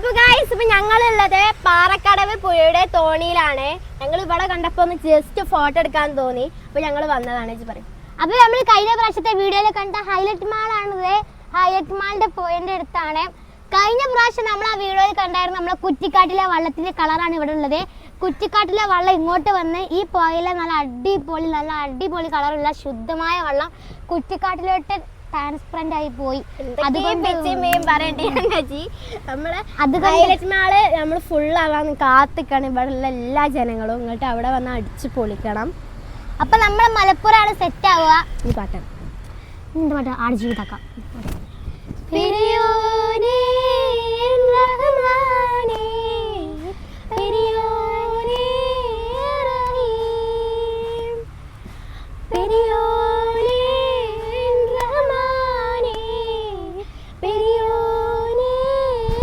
അപ്പൊ ഗൈസ് ഇപ്പൊ ഞങ്ങളുള്ളത് പാറക്കടവ് പുഴയുടെ തോണിയിലാണ്. ഞങ്ങൾ ഇവിടെ കണ്ടപ്പോ ഒന്ന് ജസ്റ്റ് ഫോട്ടോ എടുക്കാൻ തോന്നി. അപ്പൊ ഞങ്ങൾ വന്നതാണ് പറയും. അപ്പൊ നമ്മൾ കഴിഞ്ഞ പ്രാവശ്യത്തെ വീഡിയോയിൽ കണ്ട ഹൈലൈറ്റ് മാളാണിത്. ഹൈലൈറ്റ് മാളിന്റെ പോയിന്റ് അടുത്താണ്. കഴിഞ്ഞ പ്രാവശ്യം നമ്മൾ ആ വീഡിയോയിൽ കണ്ടായിരുന്നു നമ്മളെ കുറ്റിക്കാട്ടിലെ വള്ളത്തിന്റെ കളറാണ് ഇവിടെ ഉള്ളത്. കുറ്റിക്കാട്ടിലെ വള്ളം ഇങ്ങോട്ട് വന്ന് ഈ പുഴയിലെ നല്ല അടിപൊളി കളറുള്ള ശുദ്ധമായ വള്ളം കുറ്റിക്കാട്ടിലോട്ട് ട്രാൻസ്പെറന്റ് ആയി പോയി. നമ്മൾ ഫുൾ ആവാൻ കാത്തിക്കണം. ഇവിടെ ഉള്ള എല്ലാ ജനങ്ങളും ഇങ്ങോട്ട് അവിടെ വന്ന് അടിച്ചു പൊളിക്കണം. അപ്പൊ നമ്മളെ മലപ്പുറമാണ് സെറ്റ് ആവുക. ഈ പാട്ടാണ് പാട്ട് ആട് ജീവിതാക്കാം.